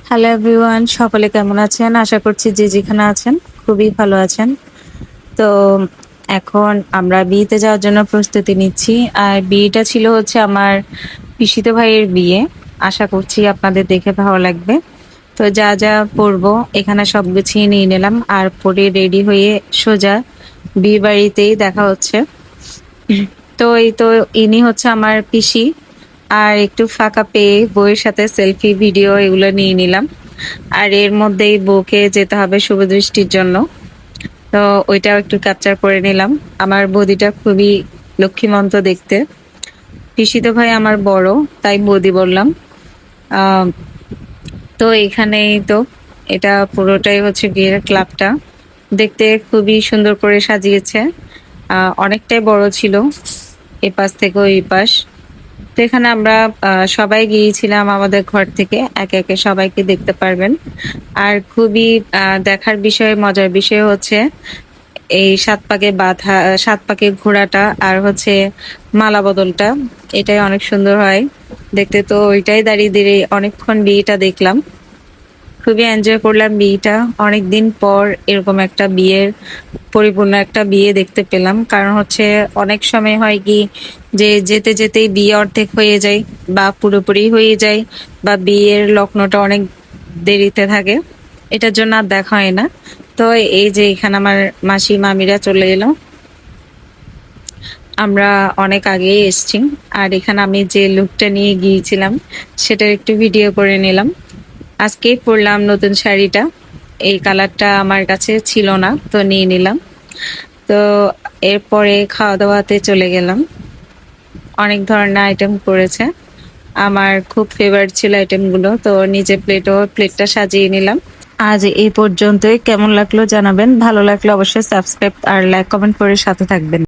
Hello everyone, সকলে কেমন আছেন? আশা করছি যে যেখানে আছেন খুবই ভালো আছেন। তো এখন আমরা বিয়েতে যাওয়ার জন্য প্রস্তুতি নিচ্ছি। আর বিয়েটা ছিল হচ্ছে আমার পিসিতো ভাইয়ের বিয়ে। আশা করছি আপনাদের দেখে ভালো লাগবে। তো যা যা পরবো এখানে সব গুছিয়ে নিয়ে নিলাম, আর পরে রেডি হয়ে সোজা বিয়ে বাড়িতেই দেখা হচ্ছে। তো এই তো ইনি হচ্ছে আমার পিসি। আর একটু ফাঁকা পেয়ে বউয়ের সাথে সেলফি ভিডিও এগুলো নিয়ে নিলাম। আর এর মধ্যেই বউকে যেতে হবে শুভ দৃষ্টির জন্য। তো ওইটাও একটু ক্যাপচার করে নিলাম। আমার বৌদিটা খুবই লক্ষ্মীমন্ত দেখতে। পিসিতো ভাই আমার বড়, তাই বৌদি বললাম। আহ তো এখানেই তো এটা পুরোটাই হচ্ছে বিয়ের ক্লাবটা। দেখতে খুবই সুন্দর করে সাজিয়েছে। অনেকটাই বড় ছিল, এ পাশ থেকে ওই পাশ। তো এখানে আমরা সবাই গিয়েছিলাম আমাদের ঘর থেকে, একে একে সবাইকে দেখতে পারবেন। আর খুবই দেখার বিষয়, মজার বিষয় হচ্ছে এই সাত পাকে ঘোড়াটা আর হচ্ছে মালা বদলটা। এটাই অনেক সুন্দর হয় দেখতে। তো ওইটাই দাঁড়িয়ে দাঁড়িয়ে অনেকক্ষণ বিয়েটা দেখলাম। খুবই এনজয় করলাম বিয়েটা। অনেকদিন পর এরকম একটা বিয়ের পরিপূর্ণ একটা বিয়ে দেখতে পেলাম। কারণ হচ্ছে অনেক সময় হয় কি যে যেতে যেতেই বিয়ে অর্ধেক হয়ে যায় বা পুরোপুরি হয়ে যায়, বা বিয়ের লগ্নটা অনেক দেরিতে থাকে, এটার জন্য আর দেখা হয় না। তো এই যে এখানে আমার মাসি মামিরা চলে এলো, আমরা অনেক আগেই এসছি। আর এখানে আমি যে লুকটা নিয়ে গিয়েছিলাম সেটার একটু ভিডিও করে নিলাম। আজকেই পরলাম নতুন শাড়িটা। এই কালারটা আমার কাছে ছিল না, তো নিয়ে নিলাম। তো এরপরে খাওয়া দাওয়াতে চলে গেলাম। অনেক ধরনের আইটেম করেছে, আমার খুব ফেভারিট ছিল আইটেমগুলো। তো নিজে প্লেটটা সাজিয়ে নিলাম। আজ এই পর্যন্তই। কেমন লাগলো জানাবেন, ভালো লাগলে অবশ্যই সাবস্ক্রাইব আর লাইক কমেন্ট করে সাথে থাকবেন।